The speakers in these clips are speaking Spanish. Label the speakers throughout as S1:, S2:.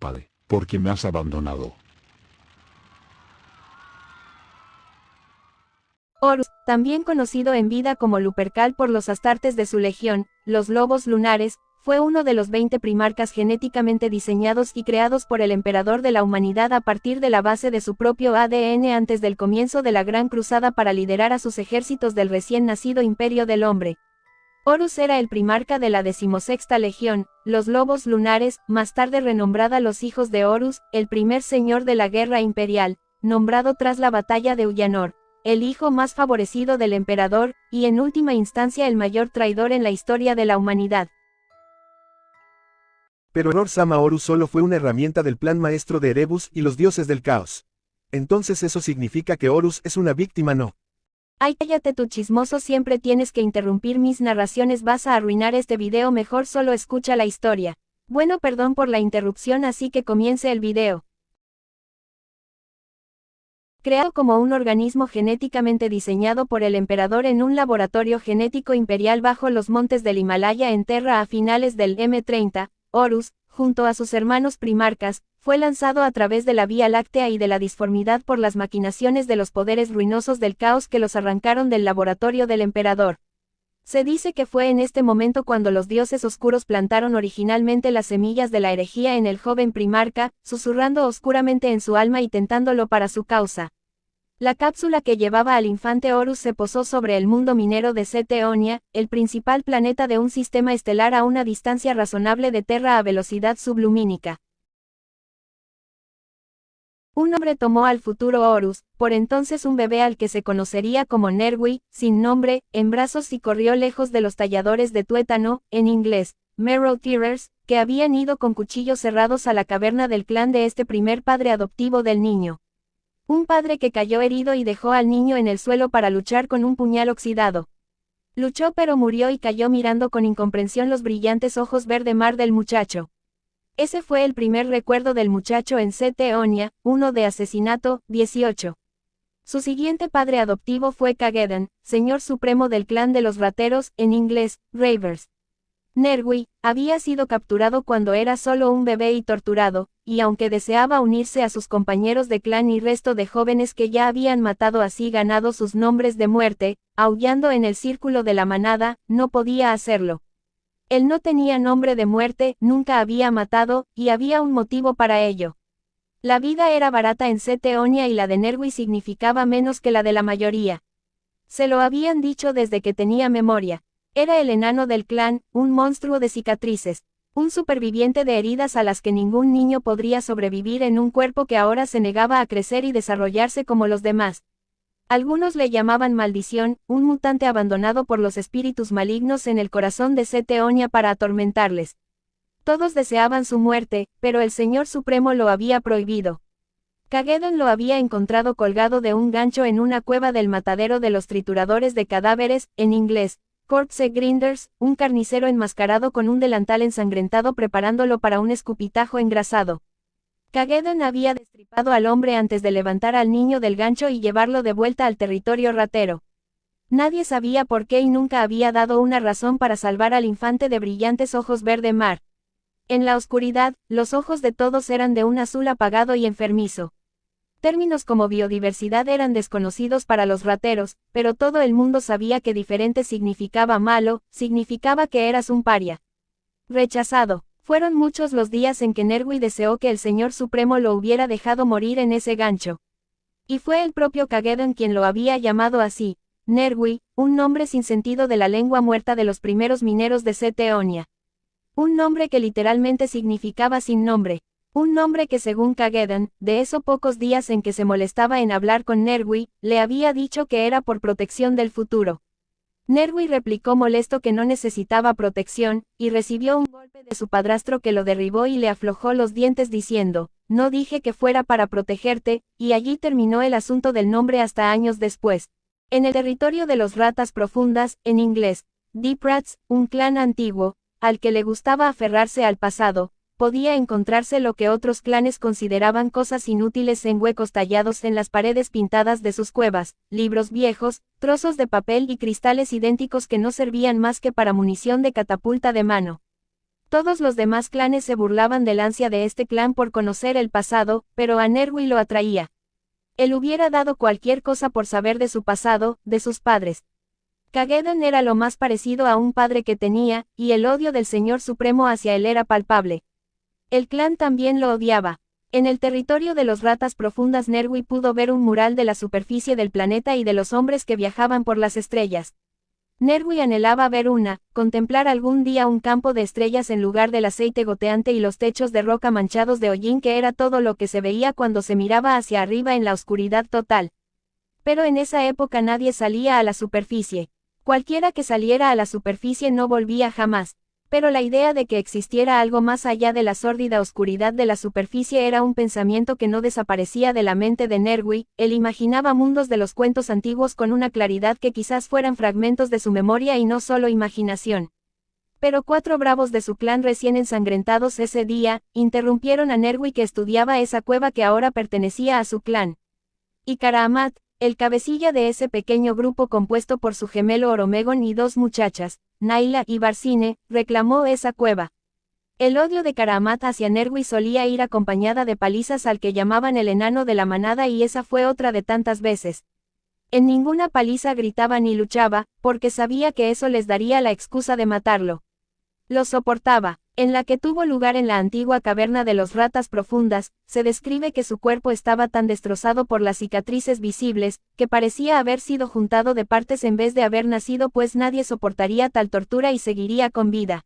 S1: padre, porque me has abandonado.
S2: Horus, también conocido en vida como Lupercal por los astartes de su legión, los lobos lunares, fue uno de los 20 primarcas genéticamente diseñados y creados por el emperador de la humanidad a partir de la base de su propio ADN antes del comienzo de la Gran Cruzada para liderar a sus ejércitos del recién nacido Imperio del Hombre. Horus era el primarca de la 16ª Legión, los Lobos Lunares, más tarde renombrada los Hijos de Horus, el primer señor de la Guerra Imperial, nombrado tras la batalla de Ullanor, el hijo más favorecido del emperador, y en última instancia el mayor traidor en la historia de la humanidad.
S3: Pero Error-sama Horus solo fue una herramienta del plan maestro de Erebus y los dioses del caos. Entonces eso significa que Horus es una víctima, ¿no?
S2: Ay, cállate tu chismoso, siempre tienes que interrumpir mis narraciones, vas a arruinar este video, mejor solo escucha la historia. Bueno, perdón por la interrupción, así que comience el video. Creado como un organismo genéticamente diseñado por el emperador en un laboratorio genético imperial bajo los montes del Himalaya en Terra a finales del M30, Horus, junto a sus hermanos primarcas, fue lanzado a través de la Vía Láctea y de la disformidad por las maquinaciones de los poderes ruinosos del caos que los arrancaron del laboratorio del emperador. Se dice que fue en este momento cuando los dioses oscuros plantaron originalmente las semillas de la herejía en el joven primarca, susurrando oscuramente en su alma y tentándolo para su causa. La cápsula que llevaba al infante Horus se posó sobre el mundo minero de Ceteonia, el principal planeta de un sistema estelar a una distancia razonable de Terra a velocidad sublumínica. Un hombre tomó al futuro Horus, por entonces un bebé al que se conocería como Nerwi, sin nombre, en brazos y corrió lejos de los talladores de tuétano, en inglés, Marrow Tearers, que habían ido con cuchillos cerrados a la caverna del clan de este primer padre adoptivo del niño. Un padre que cayó herido y dejó al niño en el suelo para luchar con un puñal oxidado. Luchó pero murió y cayó mirando con incomprensión los brillantes ojos verde mar del muchacho. Ese fue el primer recuerdo del muchacho en Ceteonia, 1 de asesinato, 18. Su siguiente padre adoptivo fue Kagedan, señor supremo del clan de los rateros, en inglés, Ravers. Nerwi había sido capturado cuando era solo un bebé y torturado, y aunque deseaba unirse a sus compañeros de clan y resto de jóvenes que ya habían matado así ganado sus nombres de muerte, aullando en el círculo de la manada, no podía hacerlo. Él no tenía nombre de muerte, nunca había matado, y había un motivo para ello. La vida era barata en Ceteonia y la de Nerwi significaba menos que la de la mayoría. Se lo habían dicho desde que tenía memoria. Era el enano del clan, un monstruo de cicatrices, un superviviente de heridas a las que ningún niño podría sobrevivir en un cuerpo que ahora se negaba a crecer y desarrollarse como los demás. Algunos le llamaban maldición, un mutante abandonado por los espíritus malignos en el corazón de Ceteonia para atormentarles. Todos deseaban su muerte, pero el Señor Supremo lo había prohibido. Kagedan lo había encontrado colgado de un gancho en una cueva del matadero de los trituradores de cadáveres, en inglés, Corpse Grinders, un carnicero enmascarado con un delantal ensangrentado preparándolo para un escupitajo engrasado. Kagedan había destripado al hombre antes de levantar al niño del gancho y llevarlo de vuelta al territorio ratero. Nadie sabía por qué y nunca había dado una razón para salvar al infante de brillantes ojos verde mar. En la oscuridad, los ojos de todos eran de un azul apagado y enfermizo. Términos como biodiversidad eran desconocidos para los rateros, pero todo el mundo sabía que diferente significaba malo, significaba que eras un paria. Rechazado. Fueron muchos los días en que Nerwi deseó que el Señor Supremo lo hubiera dejado morir en ese gancho. Y fue el propio Kagedan quien lo había llamado así, Nerwi, un nombre sin sentido de la lengua muerta de los primeros mineros de Ceteonia. Un nombre que literalmente significaba sin nombre. Un nombre que según Kagedan, de esos pocos días en que se molestaba en hablar con Nerwi, le había dicho que era por protección del futuro. Nerwi replicó molesto que no necesitaba protección, y recibió un golpe de su padrastro que lo derribó y le aflojó los dientes diciendo, no dije que fuera para protegerte, y allí terminó el asunto del nombre hasta años después. En el territorio de los ratas profundas, en inglés, Deep Rats, un clan antiguo, al que le gustaba aferrarse al pasado, podía encontrarse lo que otros clanes consideraban cosas inútiles en huecos tallados en las paredes pintadas de sus cuevas, libros viejos, trozos de papel y cristales idénticos que no servían más que para munición de catapulta de mano. Todos los demás clanes se burlaban del ansia de este clan por conocer el pasado, pero a Nerwi lo atraía. Él hubiera dado cualquier cosa por saber de su pasado, de sus padres. Kagedan era lo más parecido a un padre que tenía, y el odio del Señor Supremo hacia él era palpable. El clan también lo odiaba. En el territorio de los ratas profundas Nerwi pudo ver un mural de la superficie del planeta y de los hombres que viajaban por las estrellas. Nerwi anhelaba ver contemplar algún día un campo de estrellas en lugar del aceite goteante y los techos de roca manchados de hollín que era todo lo que se veía cuando se miraba hacia arriba en la oscuridad total. Pero en esa época nadie salía a la superficie. Cualquiera que saliera a la superficie no volvía jamás. Pero la idea de que existiera algo más allá de la sórdida oscuridad de la superficie era un pensamiento que no desaparecía de la mente de Nerwi. Él imaginaba mundos de los cuentos antiguos con una claridad que quizás fueran fragmentos de su memoria y no solo imaginación. Pero 4 bravos de su clan recién ensangrentados ese día, interrumpieron a Nerwi que estudiaba esa cueva que ahora pertenecía a su clan. Y Karamat, el cabecilla de ese pequeño grupo compuesto por su gemelo Oromegon y 2 muchachas, Naila y Barsine, reclamó esa cueva. El odio de Karamat hacia Nerwi solía ir acompañada de palizas al que llamaban el enano de la manada y esa fue otra de tantas veces. En ninguna paliza gritaba ni luchaba, porque sabía que eso les daría la excusa de matarlo. Lo soportaba. En la que tuvo lugar en la antigua caverna de los ratas profundas, se describe que su cuerpo estaba tan destrozado por las cicatrices visibles, que parecía haber sido juntado de partes en vez de haber nacido pues nadie soportaría tal tortura y seguiría con vida.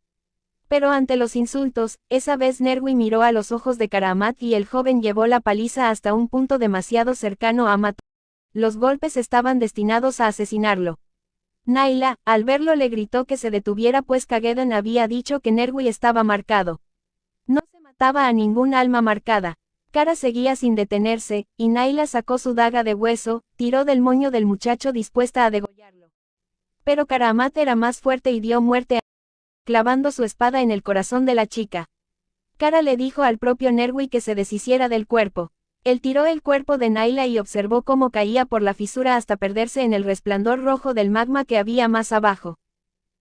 S2: Pero ante los insultos, esa vez Nerwi miró a los ojos de Karamat y el joven llevó la paliza hasta un punto demasiado cercano a matar. Los golpes estaban destinados a asesinarlo. Naila, al verlo le gritó que se detuviera pues Kagedan había dicho que Nerwi estaba marcado. No se mataba a ningún alma marcada. Kara seguía sin detenerse, y Naila sacó su daga de hueso, tiró del moño del muchacho dispuesta a degollarlo. Pero Karamat era más fuerte y dio muerte a clavando su espada en el corazón de la chica. Kara le dijo al propio Nerwi que se deshiciera del cuerpo. Él tiró el cuerpo de Naila y observó cómo caía por la fisura hasta perderse en el resplandor rojo del magma que había más abajo.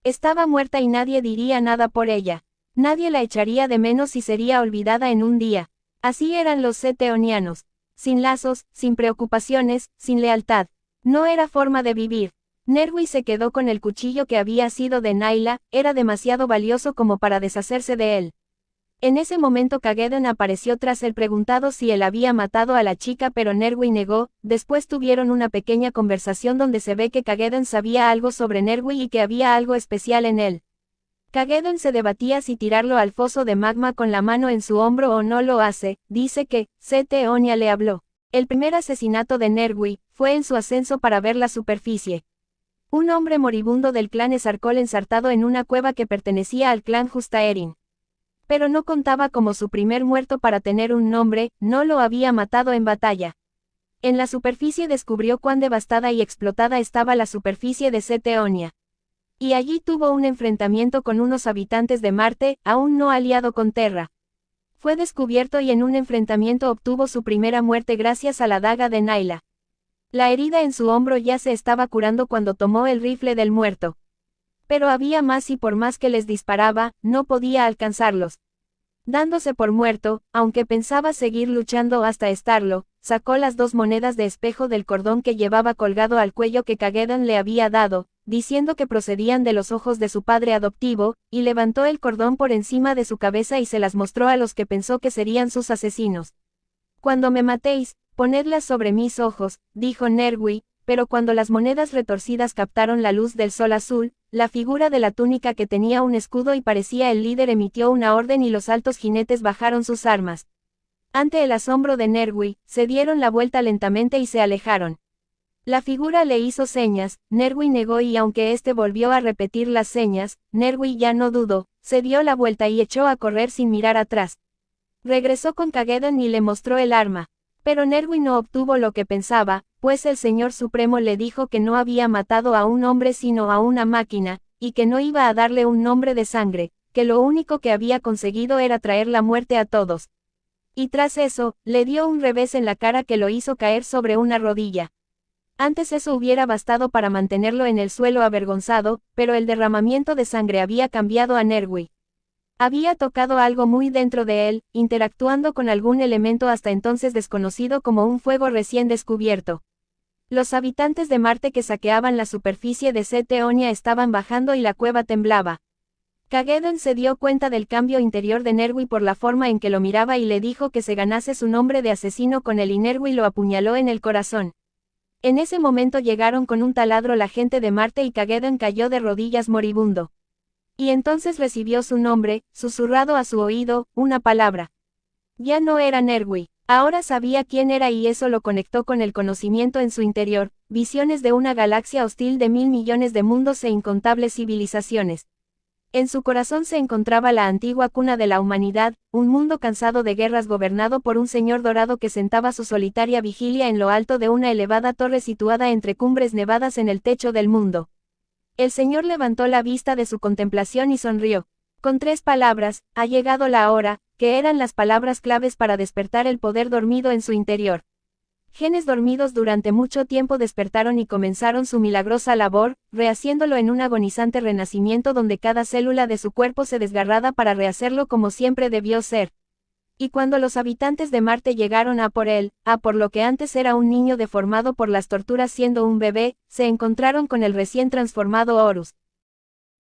S2: Estaba muerta y nadie diría nada por ella. Nadie la echaría de menos y sería olvidada en un día. Así eran los seteonianos. Sin lazos, sin preocupaciones, sin lealtad. No era forma de vivir. Nerwi se quedó con el cuchillo que había sido de Naila, era demasiado valioso como para deshacerse de él. En ese momento Kagedan apareció tras él preguntado si él había matado a la chica pero Nerwi negó. Después tuvieron una pequeña conversación donde se ve que Kagedan sabía algo sobre Nerwi y que había algo especial en él. Kagedan se debatía si tirarlo al foso de magma con la mano en su hombro o no lo hace. Dice que, Sete Onia le habló. El primer asesinato de Nerwi fue en su ascenso para ver la superficie. Un hombre moribundo del clan Esarkol ensartado en una cueva que pertenecía al clan Justaerin. Pero no contaba como su primer muerto para tener un nombre, no lo había matado en batalla. En la superficie descubrió cuán devastada y explotada estaba la superficie de Seteonia. Y allí tuvo un enfrentamiento con unos habitantes de Marte, aún no aliado con Terra. Fue descubierto y en un enfrentamiento obtuvo su primera muerte gracias a la daga de Naila. La herida en su hombro ya se estaba curando cuando tomó el rifle del muerto. Pero había más y por más que les disparaba, no podía alcanzarlos. Dándose por muerto, aunque pensaba seguir luchando hasta estarlo, sacó las 2 monedas de espejo del cordón que llevaba colgado al cuello que Kagedan le había dado, diciendo que procedían de los ojos de su padre adoptivo, y levantó el cordón por encima de su cabeza y se las mostró a los que pensó que serían sus asesinos. Cuando me matéis, ponedlas sobre mis ojos, dijo Nerwi, pero cuando las monedas retorcidas captaron la luz del sol azul, la figura de la túnica que tenía un escudo y parecía el líder emitió una orden y los altos jinetes bajaron sus armas. Ante el asombro de Nerwi, se dieron la vuelta lentamente y se alejaron. La figura le hizo señas, Nerwi negó y aunque éste volvió a repetir las señas, Nerwi ya no dudó, se dio la vuelta y echó a correr sin mirar atrás. Regresó con Kagedan y le mostró el arma. Pero Nerwi no obtuvo lo que pensaba, pues el Señor Supremo le dijo que no había matado a un hombre sino a una máquina, y que no iba a darle un nombre de sangre, que lo único que había conseguido era traer la muerte a todos. Y tras eso, le dio un revés en la cara que lo hizo caer sobre una rodilla. Antes eso hubiera bastado para mantenerlo en el suelo avergonzado, pero el derramamiento de sangre había cambiado a Nerwi. Había tocado algo muy dentro de él, interactuando con algún elemento hasta entonces desconocido como un fuego recién descubierto. Los habitantes de Marte que saqueaban la superficie de Ceteonia estaban bajando y la cueva temblaba. Kagedon se dio cuenta del cambio interior de Nerwi por la forma en que lo miraba y le dijo que se ganase su nombre de asesino con él y Nerwi lo apuñaló en el corazón. En ese momento llegaron con un taladro la gente de Marte y Kagedon cayó de rodillas moribundo. Y entonces recibió su nombre, susurrado a su oído, una palabra. Ya no era Nerwi, ahora sabía quién era y eso lo conectó con el conocimiento en su interior, visiones de una galaxia hostil de 1.000 millones de mundos e incontables civilizaciones. En su corazón se encontraba la antigua cuna de la humanidad, un mundo cansado de guerras gobernado por un señor dorado que sentaba su solitaria vigilia en lo alto de una elevada torre situada entre cumbres nevadas en el techo del mundo. El señor levantó la vista de su contemplación y sonrió. Con 3 palabras, ha llegado la hora, que eran las palabras claves para despertar el poder dormido en su interior. Genes dormidos durante mucho tiempo despertaron y comenzaron su milagrosa labor, rehaciéndolo en un agonizante renacimiento donde cada célula de su cuerpo se desgarraba para rehacerlo como siempre debió ser. Y cuando los habitantes de Marte llegaron a por él, por lo que antes era un niño deformado por las torturas siendo un bebé, se encontraron con el recién transformado Horus.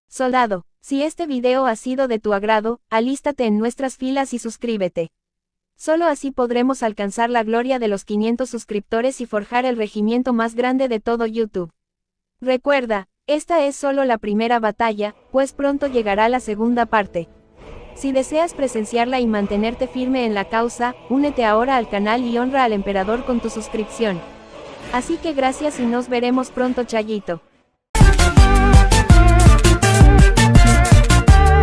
S2: Soldado, si este video ha sido de tu agrado, alístate en nuestras filas y suscríbete. Solo así podremos alcanzar la gloria de los 500 suscriptores y forjar el regimiento más grande de todo YouTube. Recuerda, esta es solo la primera batalla, pues pronto llegará la segunda parte. Si deseas presenciarla y mantenerte firme en la causa, únete ahora al canal y honra al emperador con tu suscripción. Así que gracias y nos veremos pronto, Chayito.